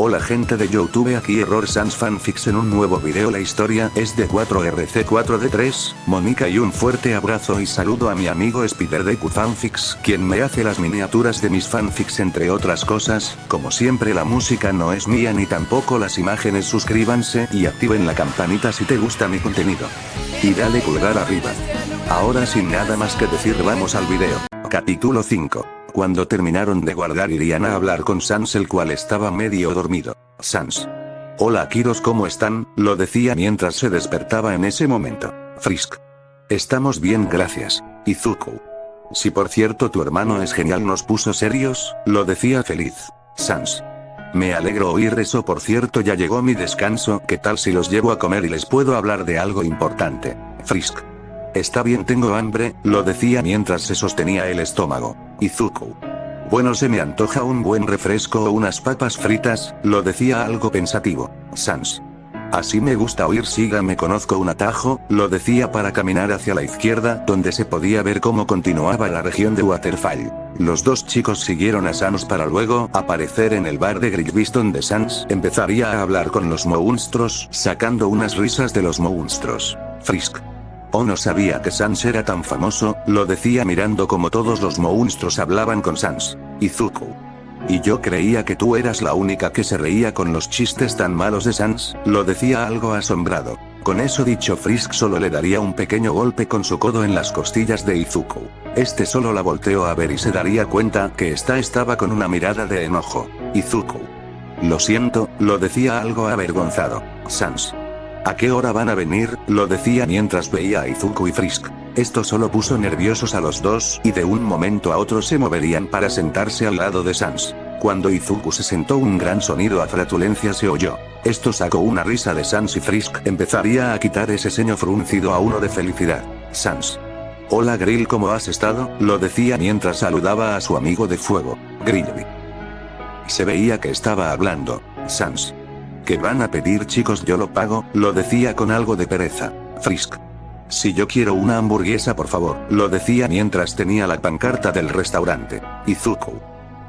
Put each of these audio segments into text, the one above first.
Hola gente de YouTube, aquí Error Sans Fanfics en un nuevo video. La historia es de 4RC4D3, Mónica, y un fuerte abrazo y saludo a mi amigo Spider de QFanfics, quien me hace las miniaturas de mis fanfics entre otras cosas. Como siempre, la música no es mía ni tampoco las imágenes. Suscríbanse y activen la campanita si te gusta mi contenido. Y dale pulgar arriba. Ahora sin nada más que decir, vamos al video. Capítulo 5. Cuando terminaron de guardar, irían a hablar con Sans, el cual estaba medio dormido. Sans. Hola Kiros, ¿cómo están? Lo decía mientras se despertaba en ese momento. Frisk. Estamos bien, gracias. Y Zuko. Si por cierto tu hermano es genial, nos puso serios, lo decía feliz. Sans. Me alegro oír eso. Por cierto, ya llegó mi descanso. ¿Qué tal si los llevo a comer y les puedo hablar de algo importante? Frisk. Está bien, tengo hambre, lo decía mientras se sostenía el estómago. Y Zuko. Bueno, se me antoja un buen refresco o unas papas fritas, lo decía algo pensativo. Sans. Así me gusta oír. Sígame, conozco un atajo, lo decía para caminar hacia la izquierda, donde se podía ver cómo continuaba la región de Waterfall. Los dos chicos siguieron a Sans para luego aparecer en el bar de Grillbeast, donde Sans empezaría a hablar con los monstruos, sacando unas risas de los monstruos. Frisk. Oh, no sabía que Sans era tan famoso, lo decía mirando como todos los monstruos hablaban con Sans. Y Zuko. Y yo creía que tú eras la única que se reía con los chistes tan malos de Sans, lo decía algo asombrado. Con eso dicho, Frisk solo le daría un pequeño golpe con su codo en las costillas de Izuku. Este solo la volteó a ver y se daría cuenta que estaba con una mirada de enojo. Izuku. Lo siento, lo decía algo avergonzado. Sans. ¿A qué hora van a venir? Lo decía mientras veía a Izuku y Frisk. Esto solo puso nerviosos a los dos, y de un momento a otro se moverían para sentarse al lado de Sans. Cuando Izuku se sentó, un gran sonido a flatulencia se oyó. Esto sacó una risa de Sans y Frisk empezaría a quitar ese ceño fruncido a uno de felicidad. Sans. Hola Grill, ¿cómo has estado? Lo decía mientras saludaba a su amigo de fuego, Grillby. Se veía que estaba hablando. Sans. ¿Qué van a pedir, chicos? Yo lo pago, lo decía con algo de pereza. Frisk. Si yo quiero una hamburguesa, por favor, lo decía mientras tenía la pancarta del restaurante. Izuku.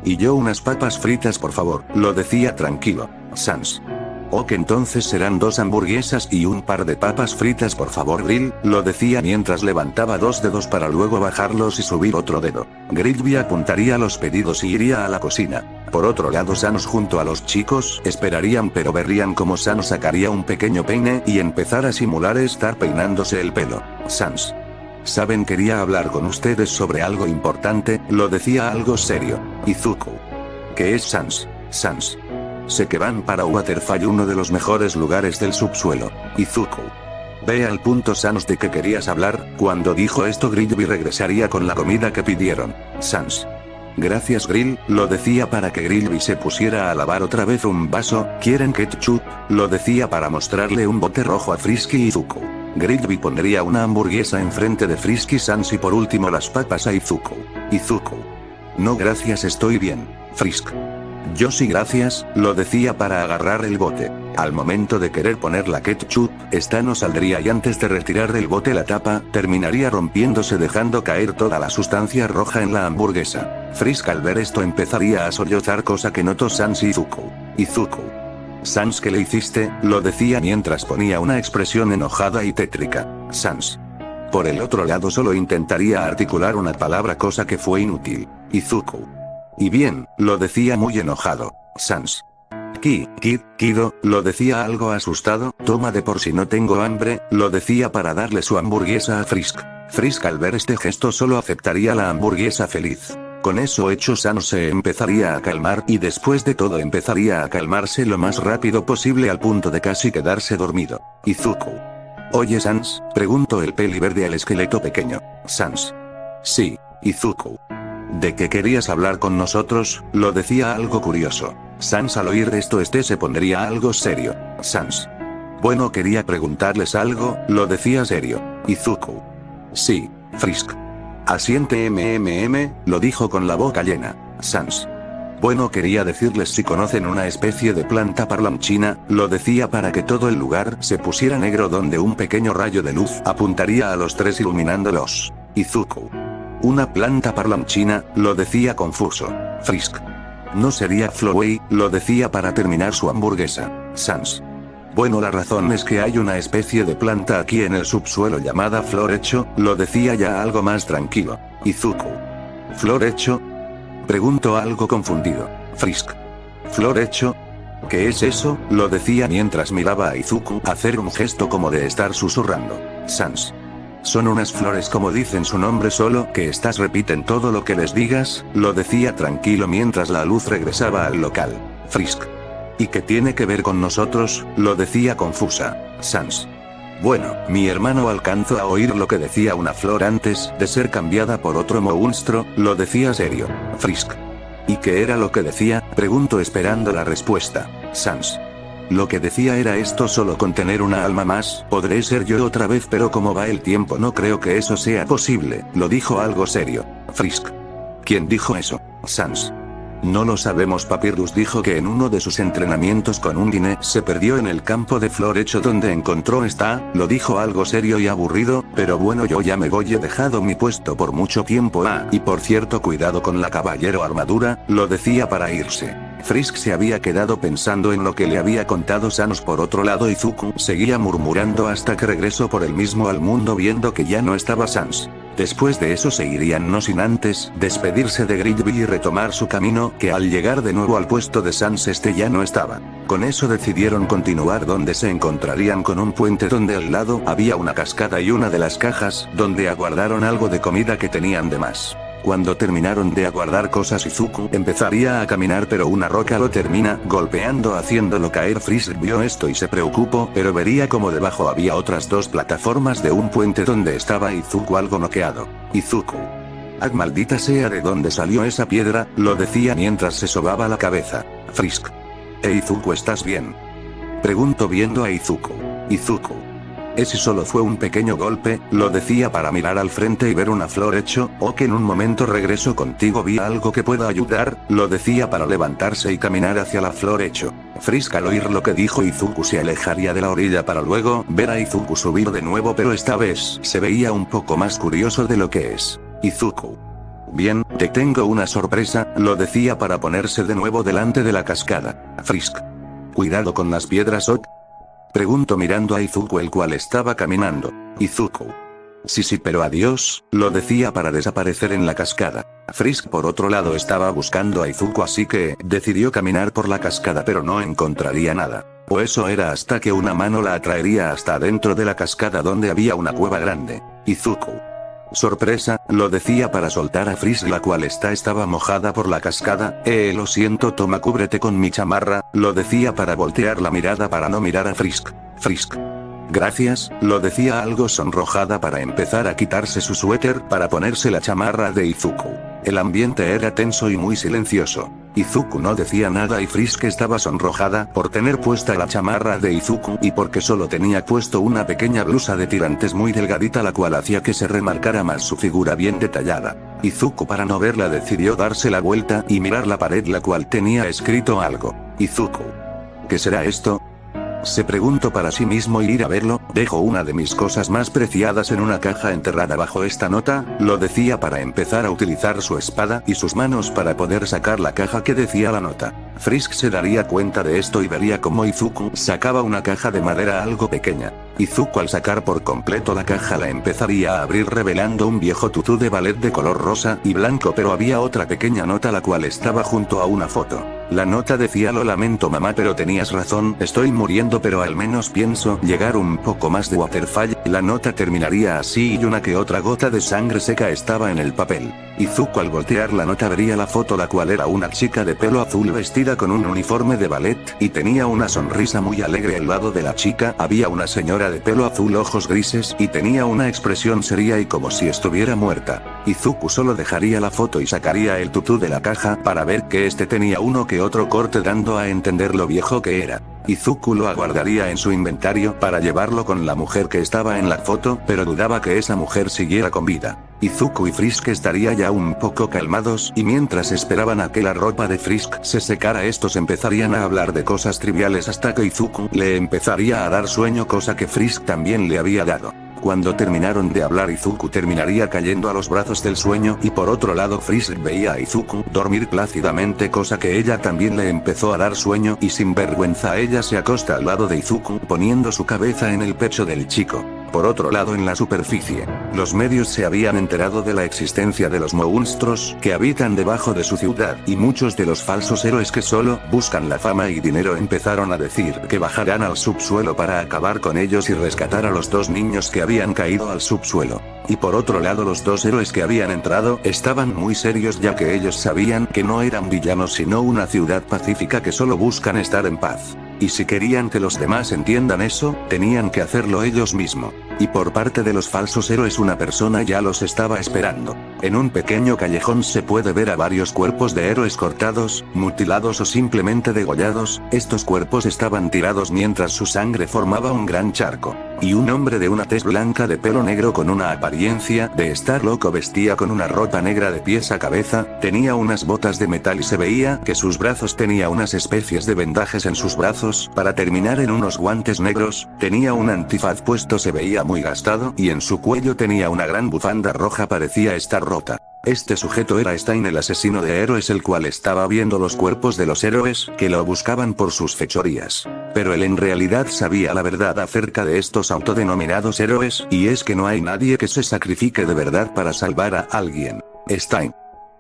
Y yo unas papas fritas, por favor, lo decía tranquilo. Sans. Ok, entonces serán 2 hamburguesas y un par de papas fritas, por favor, Grill, lo decía mientras levantaba 2 dedos para luego bajarlos y subir otro dedo. Grillby apuntaría los pedidos y iría a la cocina. Por otro lado, Sans junto a los chicos esperarían, pero verían como Sans sacaría un pequeño peine y empezar a simular estar peinándose el pelo. Sans. Saben, quería hablar con ustedes sobre algo importante, lo decía algo serio. Izuku. ¿Qué es, Sans? Sans. Sé que van para Waterfall, uno de los mejores lugares del subsuelo. Izuku. Ve al punto, Sans, de que querías hablar. Cuando dijo esto, Grillby regresaría con la comida que pidieron. Sans. Gracias, Grill, lo decía para que Grillby se pusiera a lavar otra vez un vaso. ¿Quieren ketchup? Lo decía para mostrarle un bote rojo a Frisk y Izuku. Grillby pondría una hamburguesa enfrente de Frisk y Sans, y por último las papas a Izuku. Izuku. No gracias, estoy bien. Frisk. Yo sí gracias, lo decía para agarrar el bote. Al momento de querer poner la ketchup, esta no saldría, y antes de retirar del bote la tapa, terminaría rompiéndose, dejando caer toda la sustancia roja en la hamburguesa. Frisk al ver esto empezaría a sollozar, cosa que notó Sans y Izuku. Izuku. Sans, ¿qué le hiciste? Lo decía mientras ponía una expresión enojada y tétrica. Sans. Por el otro lado solo intentaría articular una palabra, cosa que fue inútil. Izuku. Y bien, lo decía muy enojado. Sans. Kido, lo decía algo asustado. Toma de por si no tengo hambre, lo decía para darle su hamburguesa a Frisk. Frisk al ver este gesto solo aceptaría la hamburguesa feliz. Con eso hecho, Sans se empezaría a calmar, y después de todo empezaría a calmarse lo más rápido posible al punto de casi quedarse dormido. Izuku. Oye Sans, preguntó el peli verde al esqueleto pequeño. Sans. Sí, Izuku. ¿De qué querías hablar con nosotros? Lo decía algo curioso. Sans al oír esto se pondría algo serio. Sans. Bueno, quería preguntarles algo, lo decía serio. Izuku. Sí, Frisk. Asiente lo dijo con la boca llena. Sans. Bueno, quería decirles si conocen una especie de planta parlanchina, lo decía para que todo el lugar se pusiera negro, donde un pequeño rayo de luz apuntaría a los tres iluminándolos. Izuku. Una planta parlanchina, lo decía confuso. Frisk. No sería Flowey, lo decía para terminar su hamburguesa. Sans. Bueno, la razón es que hay una especie de planta aquí en el subsuelo llamada florhecho, lo decía ya algo más tranquilo. Izuku. ¿Florhecho? Preguntó algo confundido. Frisk. ¿Florhecho? ¿Qué es eso? Lo decía mientras miraba a Izuku hacer un gesto como de estar susurrando. Sans. Son unas flores como dicen su nombre, solo que estas repiten todo lo que les digas, lo decía tranquilo mientras la luz regresaba al local. Frisk. ¿Y qué tiene que ver con nosotros? Lo decía confusa. Sans. Bueno, mi hermano alcanzó a oír lo que decía una flor antes de ser cambiada por otro monstruo, lo decía serio. Frisk. ¿Y qué era lo que decía? Pregunto esperando la respuesta. Sans. Lo que decía era esto: solo con tener una alma más, podré ser yo otra vez, pero como va el tiempo no creo que eso sea posible, lo dijo algo serio. Frisk. ¿Quién dijo eso? Sans. No lo sabemos. Papyrus dijo que en uno de sus entrenamientos con Undine se perdió en el campo de florhecho donde encontró esta, lo dijo algo serio y aburrido, pero bueno, yo ya me voy, he dejado mi puesto por mucho tiempo. Y por cierto, cuidado con la caballero armadura, lo decía para irse. Frisk se había quedado pensando en lo que le había contado Sans. Por otro lado, Izuku seguía murmurando hasta que regresó por él mismo al mundo viendo que ya no estaba Sans. Después de eso se irían no sin antes despedirse de Gridby y retomar su camino, que al llegar de nuevo al puesto de Sans este ya no estaba. Con eso decidieron continuar donde se encontrarían con un puente donde al lado había una cascada y una de las cajas donde aguardaron algo de comida que tenían de más. Cuando terminaron de aguardar cosas, Izuku empezaría a caminar, pero una roca lo termina golpeando haciéndolo caer. Frisk vio esto y se preocupó, pero vería como debajo había otras dos plataformas de un puente donde estaba Izuku algo noqueado. Izuku. ¡Ah, maldita sea! ¿De dónde salió esa piedra? Lo decía mientras se sobaba la cabeza. Frisk. Izuku, ¿estás bien? Preguntó viendo a Izuku. Izuku. Ese solo fue un pequeño golpe, lo decía para mirar al frente y ver una florhecho, o que en un momento regreso contigo, vi algo que pueda ayudar, lo decía para levantarse y caminar hacia la florhecho. Frisk al oír lo que dijo Izuku se alejaría de la orilla para luego ver a Izuku subir de nuevo, pero esta vez se veía un poco más curioso de lo que es. Izuku. Bien, te tengo una sorpresa, lo decía para ponerse de nuevo delante de la cascada. Frisk. Cuidado con las piedras, ¿ok? Preguntó mirando a Izuku, el cual estaba caminando. Izuku. Sí, pero adiós, lo decía para desaparecer en la cascada. Frisk por otro lado estaba buscando a Izuku, así que decidió caminar por la cascada, pero no encontraría nada. O eso era, hasta que una mano la atraería hasta dentro de la cascada donde había una cueva grande. Izuku. Sorpresa, lo decía para soltar a Frisk, la cual estaba mojada por la cascada. Lo siento, toma, cúbrete con mi chamarra, lo decía para voltear la mirada para no mirar a Frisk. Frisk. Gracias, lo decía algo sonrojada para empezar a quitarse su suéter para ponerse la chamarra de Izuku. El ambiente era tenso y muy silencioso. Izuku no decía nada y Frisk estaba sonrojada por tener puesta la chamarra de Izuku y porque solo tenía puesto una pequeña blusa de tirantes muy delgadita, la cual hacía que se remarcara más su figura bien detallada. Izuku, para no verla, decidió darse la vuelta y mirar la pared, la cual tenía escrito algo. Izuku. ¿Qué será esto? Se preguntó para sí mismo y ir a verlo. Dejo una de mis cosas más preciadas en una caja enterrada bajo esta nota, lo decía para empezar a utilizar su espada y sus manos para poder sacar la caja que decía la nota. Frisk se daría cuenta de esto y vería como Izuku sacaba una caja de madera algo pequeña. Izuku, al sacar por completo la caja, la empezaría a abrir revelando un viejo tutú de ballet de color rosa y blanco, pero había otra pequeña nota la cual estaba junto a una foto. La nota decía: lo lamento mamá, pero tenías razón, estoy muriendo, pero al menos pienso llegar un poco más de Waterfall. La nota terminaría así y una que otra gota de sangre seca estaba en el papel. Izuku al voltear la nota vería la foto, la cual era una chica de pelo azul vestida con un uniforme de ballet y tenía una sonrisa muy alegre. Al lado de la chica había una señora de pelo azul, ojos grises y tenía una expresión seria y como si estuviera muerta. Izuku solo dejaría la foto y sacaría el tutú de la caja para ver que este tenía uno que otro corte, dando a entender lo viejo que era. Izuku lo aguardaría en su inventario para llevarlo con la mujer que estaba en la foto, pero dudaba que esa mujer siguiera con vida. Izuku y Frisk estarían ya un poco calmados y mientras esperaban a que la ropa de Frisk se secara, estos empezarían a hablar de cosas triviales hasta que Izuku le empezaría a dar sueño, cosa que Frisk también le había dado. Cuando terminaron de hablar, Izuku terminaría cayendo a los brazos del sueño, y por otro lado Frisk veía a Izuku dormir plácidamente, cosa que ella también le empezó a dar sueño, y sin vergüenza ella se acosta al lado de Izuku poniendo su cabeza en el pecho del chico. Por otro lado, en la superficie, los medios se habían enterado de la existencia de los monstruos que habitan debajo de su ciudad, y muchos de los falsos héroes que solo buscan la fama y dinero empezaron a decir que bajarán al subsuelo para acabar con ellos y rescatar a los dos niños que habían caído al subsuelo. Y por otro lado, los dos héroes que habían entrado estaban muy serios, ya que ellos sabían que no eran villanos sino una ciudad pacífica que solo buscan estar en paz. Y si querían que los demás entiendan eso, tenían que hacerlo ellos mismos. Y por parte de los falsos héroes, una persona ya los estaba esperando. En un pequeño callejón se puede ver a varios cuerpos de héroes cortados, mutilados o simplemente degollados. Estos cuerpos estaban tirados mientras su sangre formaba un gran charco. Y un hombre de una tez blanca de pelo negro con una apariencia de estar loco vestía con una ropa negra de pies a cabeza, tenía unas botas de metal y se veía que sus brazos tenía unas especies de vendajes en sus brazos, para terminar en unos guantes negros, tenía un antifaz puesto, se veía muy gastado, y en su cuello tenía una gran bufanda roja, parecía estar rota. Este sujeto era Stein, el asesino de héroes, el cual estaba viendo los cuerpos de los héroes que lo buscaban por sus fechorías. Pero él en realidad sabía la verdad acerca de estos autodenominados héroes, y es que no hay nadie que se sacrifique de verdad para salvar a alguien. Stein.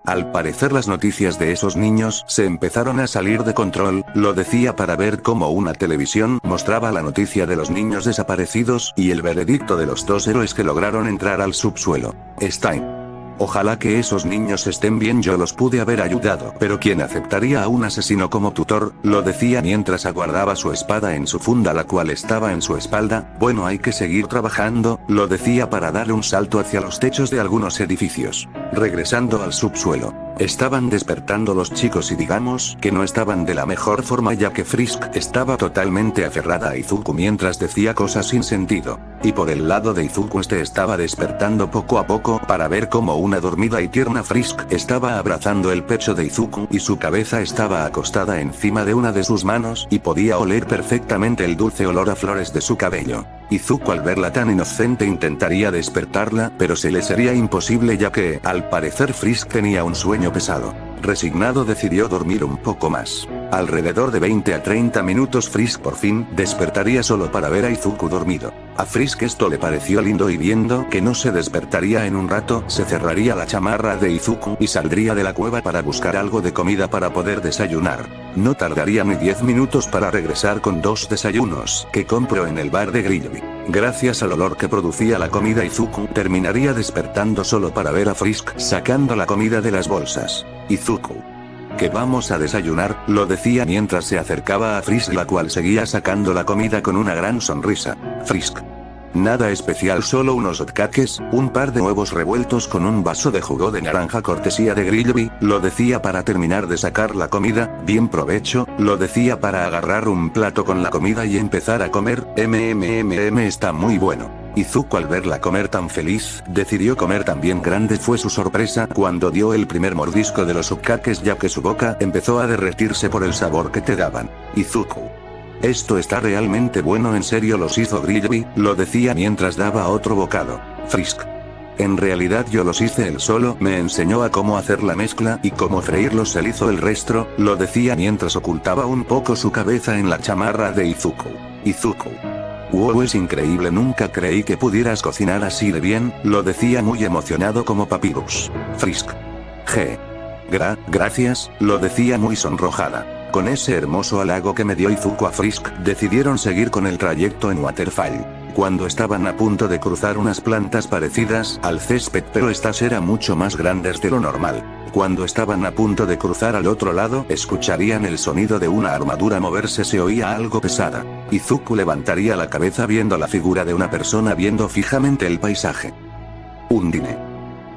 Al parecer las noticias de esos niños se empezaron a salir de control, lo decía para ver cómo una televisión mostraba la noticia de los niños desaparecidos y el veredicto de los dos héroes que lograron entrar al subsuelo. Stein. Ojalá que esos niños estén bien, yo los pude haber ayudado, pero ¿quién aceptaría a un asesino como tutor? Lo decía mientras aguardaba su espada en su funda, la cual estaba en su espalda. Bueno, hay que seguir trabajando, lo decía para dar un salto hacia los techos de algunos edificios. Regresando al subsuelo, estaban despertando los chicos y digamos que no estaban de la mejor forma, ya que Frisk estaba totalmente aferrada a Izuku mientras decía cosas sin sentido. Y por el lado de Izuku, este estaba despertando poco a poco para ver cómo una dormida y tierna Frisk estaba abrazando el pecho de Izuku y su cabeza estaba acostada encima de una de sus manos y podía oler perfectamente el dulce olor a flores de su cabello. Izuku, al verla tan inocente, intentaría despertarla, pero se le sería imposible, ya que, al parecer, Frisk tenía un sueño pesado. Resignado, decidió dormir un poco más. Alrededor de 20 a 30 minutos Frisk por fin despertaría solo para ver a Izuku dormido. A Frisk esto le pareció lindo y viendo que no se despertaría en un rato, se cerraría la chamarra de Izuku y saldría de la cueva para buscar algo de comida para poder desayunar. No tardaría ni 10 minutos para regresar con 2 desayunos que compró en el bar de Grillby. Gracias al olor que producía la comida, Izuku terminaría despertando solo para ver a Frisk sacando la comida de las bolsas. Izuku. Que vamos a desayunar, lo decía mientras se acercaba a Frisk, la cual seguía sacando la comida con una gran sonrisa. Frisk. Nada especial, solo unos hotcakes, un par de huevos revueltos con un vaso de jugo de naranja cortesía de Grillby, lo decía para terminar de sacar la comida. Bien provecho, lo decía para agarrar un plato con la comida y empezar a comer. Está muy bueno. Izuku, al verla comer tan feliz, decidió comer también. Grande fue su sorpresa cuando dio el primer mordisco de los hotcakes, ya que su boca empezó a derretirse por el sabor que te daban. Izuku. Esto está realmente bueno, en serio los hizo Grillby, lo decía mientras daba otro bocado. Frisk. En realidad yo los hice él solo, me enseñó a cómo hacer la mezcla y cómo freírlos, él hizo el resto, lo decía mientras ocultaba un poco su cabeza en la chamarra de Izuku. Izuku. Wow, es increíble, nunca creí que pudieras cocinar así de bien, lo decía muy emocionado como Papyrus. Frisk. Gracias, lo decía muy sonrojada. Con ese hermoso halago que me dio Izuku a Frisk, decidieron seguir con el trayecto en Waterfall. Cuando estaban a punto de cruzar unas plantas parecidas al césped, pero estas eran mucho más grandes de lo normal. Cuando estaban a punto de cruzar al otro lado, escucharían el sonido de una armadura moverse, se oía algo pesada. Izuku levantaría la cabeza viendo la figura de una persona viendo fijamente el paisaje. Undine.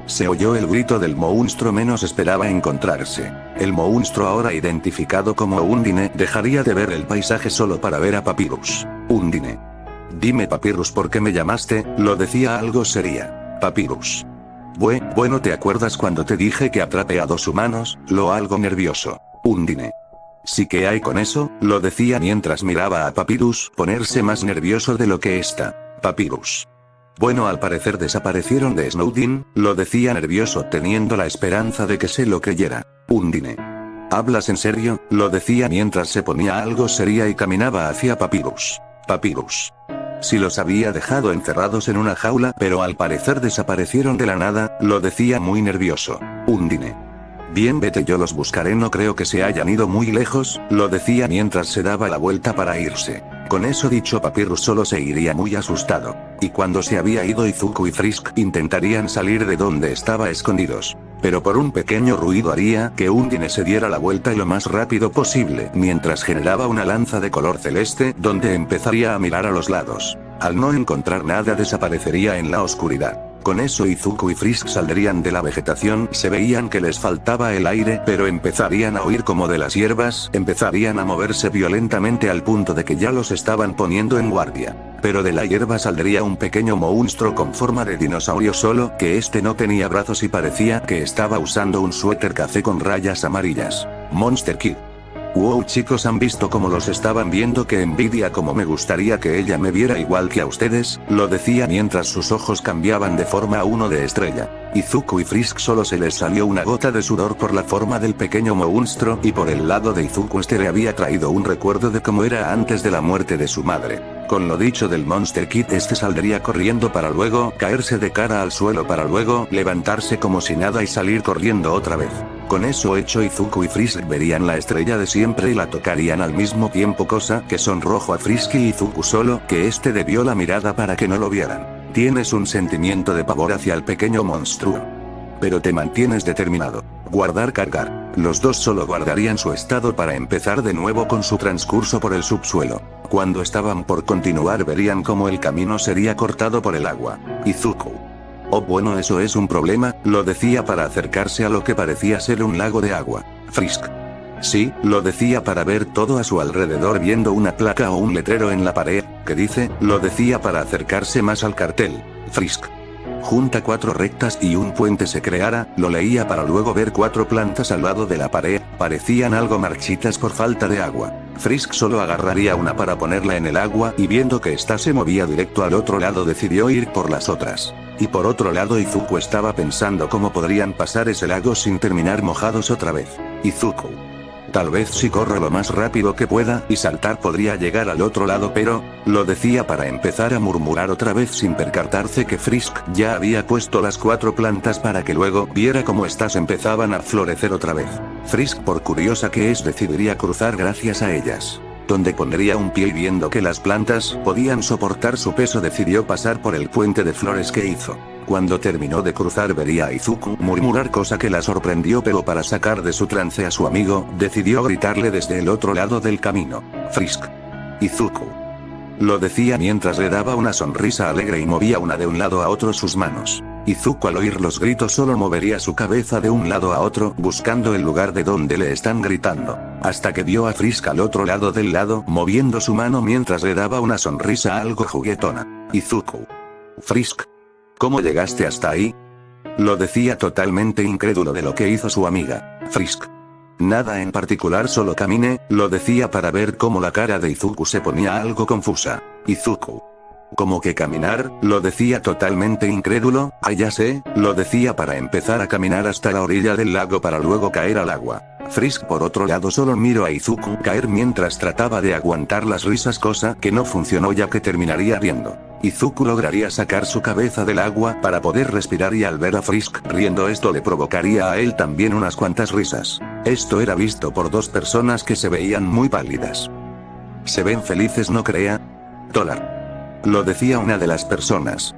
Se oyó el grito del monstruo menos esperaba encontrarse. El monstruo, ahora identificado como Undine, dejaría de ver el paisaje solo para ver a Papyrus. Undine. Dime, Papyrus, ¿por qué me llamaste? Lo decía algo seria. Papyrus. Bueno, ¿te acuerdas cuando te dije que atrape a 2 humanos? Lo algo nervioso. Undine. Sí, que hay con eso, lo decía mientras miraba a Papyrus ponerse más nervioso de lo que está. Papyrus. Bueno, al parecer desaparecieron de Snowdin, lo decía nervioso teniendo la esperanza de que se lo creyera. Undine. ¿Hablas en serio? Lo decía mientras se ponía algo seria y caminaba hacia Papyrus. Papyrus. Si los había dejado encerrados en una jaula, pero al parecer desaparecieron de la nada, lo decía muy nervioso. Undine. Bien, vete, yo los buscaré, no creo que se hayan ido muy lejos, lo decía mientras se daba la vuelta para irse. Con eso dicho, Papyrus solo se iría muy asustado. Y cuando se había ido, Izuku y Frisk intentarían salir de donde estaba escondidos. Pero por un pequeño ruido haría que Undine se diera la vuelta y lo más rápido posible, mientras generaba una lanza de color celeste, donde empezaría a mirar a los lados. Al no encontrar nada, desaparecería en la oscuridad. Con eso Izuku y Frisk saldrían de la vegetación, se veían que les faltaba el aire, pero empezarían a oír como de las hierbas, empezarían a moverse violentamente al punto de que ya los estaban poniendo en guardia. Pero de la hierba saldría un pequeño monstruo con forma de dinosaurio, solo que este no tenía brazos y parecía que estaba usando un suéter café con rayas amarillas. Monster Kid. Wow, chicos, ¿han visto cómo los estaban viendo? Qué envidia, como me gustaría que ella me viera igual que a ustedes, lo decía mientras sus ojos cambiaban de forma a uno de estrella. Izuku y Frisk solo se les salió una gota de sudor por la forma del pequeño monstruo, y por el lado de Izuku este le había traído un recuerdo de cómo era antes de la muerte de su madre. Con lo dicho del Monster Kid, este saldría corriendo para luego caerse de cara al suelo para luego levantarse como si nada y salir corriendo otra vez. Con eso hecho, Izuku y Frisk verían la estrella de siempre y la tocarían al mismo tiempo, cosa que sonrojó a Frisk y Izuku, solo que este debió la mirada para que no lo vieran. Tienes un sentimiento de pavor hacia el pequeño monstruo, pero te mantienes determinado. Guardar, cargar. Los dos solo guardarían su estado para empezar de nuevo con su transcurso por el subsuelo. Cuando estaban por continuar, verían cómo el camino sería cortado por el agua. Izuku. Oh, bueno, eso es un problema, lo decía para acercarse a lo que parecía ser un lago de agua. Frisk. Sí, lo decía para ver todo a su alrededor, viendo una placa o un letrero en la pared, que dice, lo decía para acercarse más al cartel. Frisk. Junta 4 rectas y un puente se creara, lo leía para luego ver 4 plantas al lado de la pared, parecían algo marchitas por falta de agua. Frisk solo agarraría una para ponerla en el agua y viendo que ésta se movía directo al otro lado decidió ir por las otras. Y por otro lado Izuku estaba pensando cómo podrían pasar ese lago sin terminar mojados otra vez. Izuku. Tal vez si corro lo más rápido que pueda y saltar podría llegar al otro lado, pero, lo decía para empezar a murmurar otra vez sin percatarse que Frisk ya había puesto las 4 plantas para que luego viera cómo estas empezaban a florecer otra vez. Frisk, por curiosa que es, decidiría cruzar gracias a ellas. Donde pondría un pie y viendo que las plantas podían soportar su peso decidió pasar por el puente de flores que hizo. Cuando terminó de cruzar vería a Izuku murmurar, cosa que la sorprendió, pero para sacar de su trance a su amigo, decidió gritarle desde el otro lado del camino. Frisk. Izuku. Lo decía mientras le daba una sonrisa alegre y movía una de un lado a otro sus manos. Izuku al oír los gritos solo movería su cabeza de un lado a otro buscando el lugar de donde le están gritando, hasta que vio a Frisk al otro lado del lado moviendo su mano mientras le daba una sonrisa algo juguetona. Izuku. Frisk. ¿Cómo llegaste hasta ahí? Lo decía totalmente incrédulo de lo que hizo su amiga. Frisk. Nada en particular, solo caminé, lo decía para ver cómo la cara de Izuku se ponía algo confusa. Izuku. ¿Cómo que caminar? Lo decía totalmente incrédulo. Ah, ya sé, lo decía para empezar a caminar hasta la orilla del lago para luego caer al agua. Frisk por otro lado solo miró a Izuku caer mientras trataba de aguantar las risas, cosa que no funcionó ya que terminaría riendo. Izuku lograría sacar su cabeza del agua para poder respirar y al ver a Frisk riendo esto le provocaría a él también unas cuantas risas. Esto era visto por 2 personas que se veían muy pálidas. ¿Se ven felices, no crea? Dólar. Lo decía una de las personas.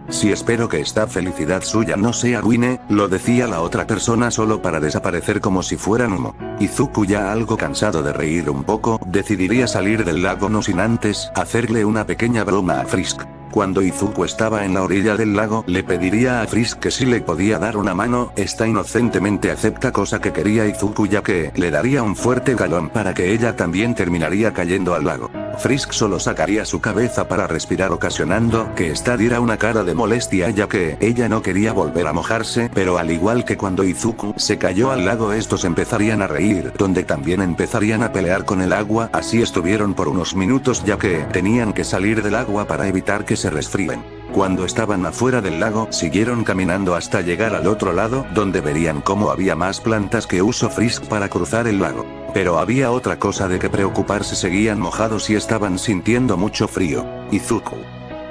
Sí, espero que esta felicidad suya no se arruine, lo decía la otra persona solo para desaparecer como si fueran humo. Izuku, ya algo cansado de reír un poco, decidiría salir del lago no sin antes hacerle una pequeña broma a Frisk. Cuando Izuku estaba en la orilla del lago, le pediría a Frisk que si le podía dar una mano, esta inocentemente acepta, cosa que quería Izuku ya que le daría un fuerte galón para que ella también terminaría cayendo al lago. Frisk solo sacaría su cabeza para respirar, ocasionando que esta diera una cara de molestia, ya que ella no quería volver a mojarse, pero al igual que cuando Izuku se cayó al lago, estos empezarían a reír, donde también empezarían a pelear con el agua. Así estuvieron por unos minutos, ya que tenían que salir del agua para evitar que se resfríen. Cuando estaban afuera del lago, siguieron caminando hasta llegar al otro lado, donde verían cómo había más plantas que usó Frisk para cruzar el lago. Pero había otra cosa de que preocuparse: seguían mojados y estaban sintiendo mucho frío. Izuku: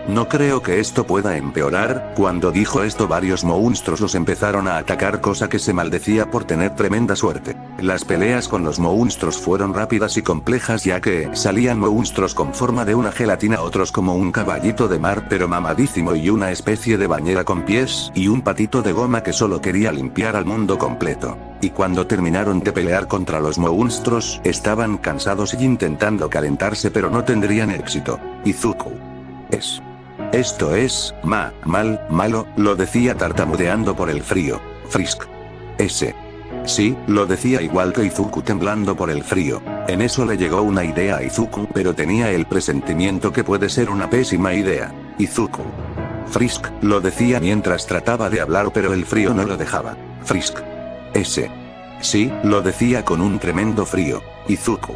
no creo que esto pueda empeorar. Cuando dijo esto, varios monstruos los empezaron a atacar, cosa que se maldecía por tener tremenda suerte. Las peleas con los monstruos fueron rápidas y complejas, ya que salían monstruos con forma de una gelatina, otros como un caballito de mar pero mamadísimo, y una especie de bañera con pies, y un patito de goma que solo quería limpiar al mundo completo. Y cuando terminaron de pelear contra los monstruos, estaban cansados y intentando calentarse, pero no tendrían éxito. Izuku: esto es malo, lo decía tartamudeando por el frío. Frisk: sí, lo decía igual que Izuku, temblando por el frío. En eso le llegó una idea a Izuku, pero tenía el presentimiento que puede ser una pésima idea. Izuku: Frisk, lo decía mientras trataba de hablar, pero el frío no lo dejaba. Frisk: sí, lo decía con un tremendo frío. Izuku: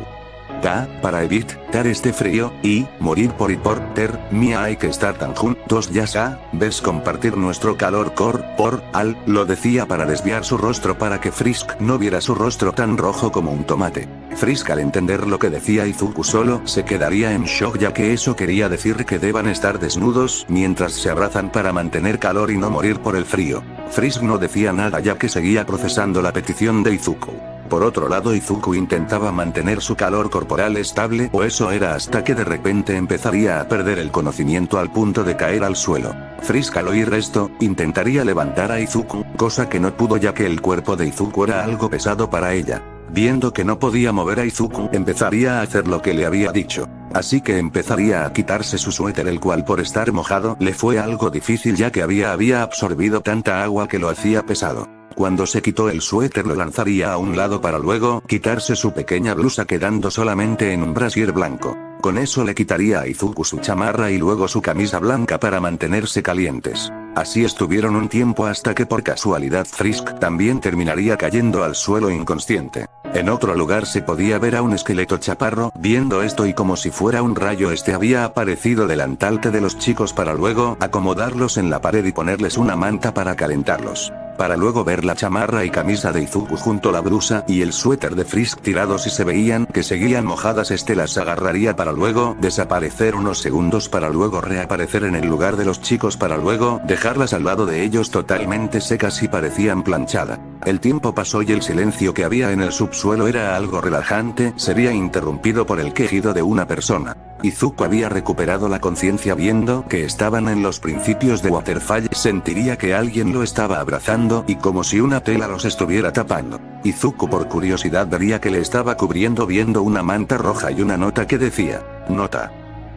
para evitar este frío y morir por hipotermia hay que estar tan juntos, ya sabes, compartir nuestro calor corporal, lo decía para desviar su rostro para que Frisk no viera su rostro tan rojo como un tomate. Frisk, al entender lo que decía Izuku, solo se quedaría en shock, ya que eso quería decir que deban estar desnudos mientras se abrazan para mantener calor y no morir por el frío. Frisk no decía nada, ya que seguía procesando la petición de Izuku. Por otro lado, Izuku intentaba mantener su calor corporal estable, o eso era, hasta que de repente empezaría a perder el conocimiento al punto de caer al suelo. Frisk, al oír esto, intentaría levantar a Izuku, cosa que no pudo, ya que el cuerpo de Izuku era algo pesado para ella. Viendo que no podía mover a Izuku, empezaría a hacer lo que le había dicho. Así que empezaría a quitarse su suéter, el cual por estar mojado le fue algo difícil, ya que había absorbido tanta agua que lo hacía pesado. Cuando se quitó el suéter, lo lanzaría a un lado para luego quitarse su pequeña blusa, quedando solamente en un brasier blanco. Con eso le quitaría a Izuku su chamarra y luego su camisa blanca para mantenerse calientes. Así estuvieron un tiempo hasta que por casualidad Frisk también terminaría cayendo al suelo inconsciente. En otro lugar se podía ver a un esqueleto chaparro. Viendo esto, y como si fuera un rayo, había aparecido delante de los chicos para luego acomodarlos en la pared y ponerles una manta para calentarlos. Para luego ver la chamarra y camisa de Izuku junto a la blusa y el suéter de Frisk tirados, y se veían que seguían mojadas. Las agarraría para luego desaparecer unos segundos para luego reaparecer en el lugar de los chicos para luego dejarlas al lado de ellos totalmente secas y parecían planchadas. El tiempo pasó y el silencio que había en el subsuelo era algo relajante. Sería interrumpido por el quejido de una persona. Izuku había recuperado la conciencia viendo que estaban en los principios de Waterfall. Sentiría que alguien lo estaba abrazando y como si una tela los estuviera tapando. Izuku por curiosidad vería que le estaba cubriendo, viendo una manta roja y una nota que decía: nota.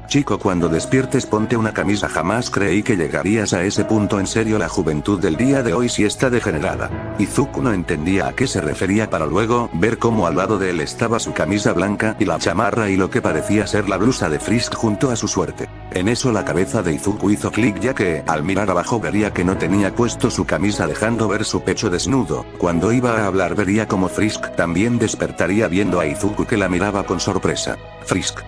Chico, cuando despiertes ponte una camisa. Jamás creí que llegarías a ese punto. En serio, la juventud del día de hoy sí está degenerada. Izuku no entendía a qué se refería para luego ver cómo al lado de él estaba su camisa blanca y la chamarra y lo que parecía ser la blusa de Frisk junto a su suerte. En eso la cabeza de Izuku hizo clic, ya que al mirar abajo vería que no tenía puesto su camisa, dejando ver su pecho desnudo. Cuando iba a hablar vería como Frisk también despertaría viendo a Izuku, que la miraba con sorpresa. Frisk: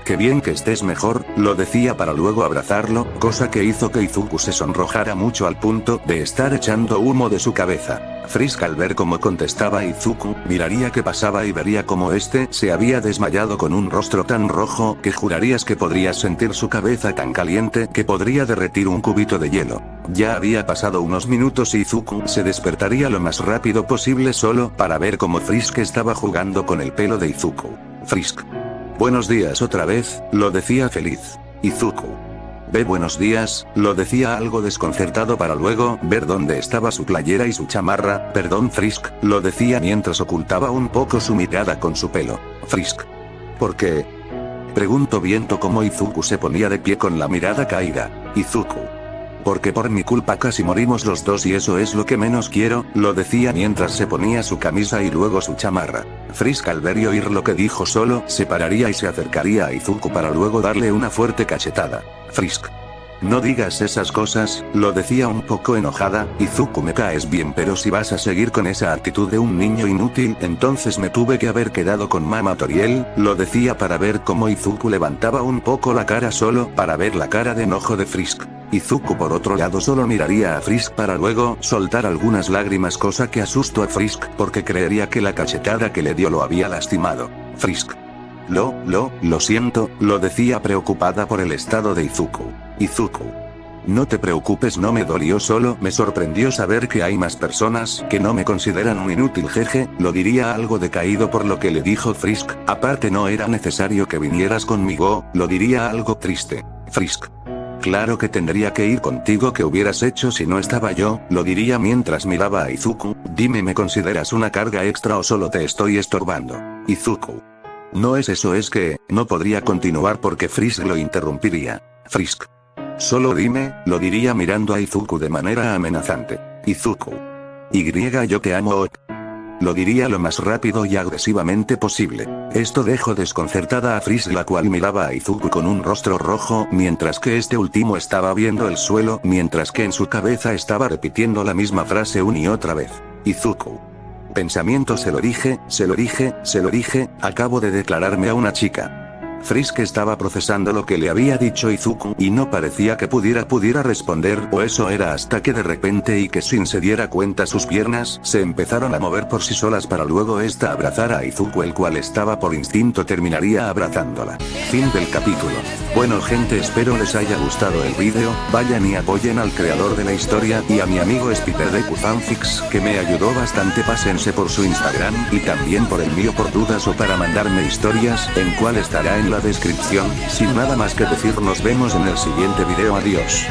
qué bien que estés mejor, lo decía para luego abrazarlo, cosa que hizo que Izuku se sonrojara mucho al punto de estar echando humo de su cabeza. Frisk, al ver cómo contestaba Izuku, miraría qué pasaba y vería cómo se había desmayado con un rostro tan rojo que jurarías que podrías sentir su cabeza tan caliente que podría derretir un cubito de hielo. Ya había pasado unos minutos y Izuku se despertaría lo más rápido posible solo para ver cómo Frisk estaba jugando con el pelo de Izuku. Frisk: buenos días otra vez, lo decía feliz. Izuku: buenos días, lo decía algo desconcertado para luego ver dónde estaba su playera y su chamarra. Perdón Frisk, lo decía mientras ocultaba un poco su mirada con su pelo. Frisk: ¿por qué? Preguntó viendo cómo Izuku se ponía de pie con la mirada caída. Izuku: porque por mi culpa casi morimos los dos y eso es lo que menos quiero, lo decía mientras se ponía su camisa y luego su chamarra. Frisk al ver y oír lo que dijo solo se pararía y se acercaría a Izuku para luego darle una fuerte cachetada. Frisk. No digas esas cosas, lo decía un poco enojada. Izuku, me caes bien, pero si vas a seguir con esa actitud de un niño inútil, entonces me tuve que haber quedado con Mama Toriel, lo decía para ver cómo Izuku levantaba un poco la cara solo para ver la cara de enojo de Frisk. Izuku por otro lado solo miraría a Frisk para luego soltar algunas lágrimas, cosa que asustó a Frisk porque creería que la cachetada que le dio lo había lastimado. Frisk. Lo siento, lo decía preocupada por el estado de Izuku. Izuku. No te preocupes, no me dolió, solo me sorprendió saber que hay más personas que no me consideran un inútil, jeje, lo diría algo decaído por lo que le dijo Frisk, aparte no era necesario que vinieras conmigo, lo diría algo triste. Frisk. Claro que tendría que ir contigo, ¿qué hubieras hecho si no estaba yo? Lo diría mientras miraba a Izuku. Dime, ¿me consideras una carga extra o solo te estoy estorbando? Izuku. No es eso, es que no podría continuar porque Frisk lo interrumpiría. Frisk. Solo dime, lo diría mirando a Izuku de manera amenazante. Izuku. Yo te amo. Lo diría lo más rápido y agresivamente posible. Esto dejó desconcertada a Frisk, la cual miraba a Izuku con un rostro rojo, mientras que este último estaba viendo el suelo, mientras que en su cabeza estaba repitiendo la misma frase una y otra vez. Izuku. Pensamiento, se lo dije, acabo de declararme a una chica. Frisk estaba procesando lo que le había dicho Izuku y no parecía que pudiera responder, o eso era, hasta que de repente y que sin se diera cuenta sus piernas se empezaron a mover por sí solas para luego esta abrazar a Izuku, el cual estaba por instinto terminaría abrazándola. Fin del capítulo. Bueno gente, espero les haya gustado el vídeo, vayan y apoyen al creador de la historia y a mi amigo SpiderDeku Fanfics que me ayudó bastante, pásense por su Instagram y también por el mío por dudas o para mandarme historias, en cual estará en la descripción. Sin nada más que decir, nos vemos en el siguiente video, adiós.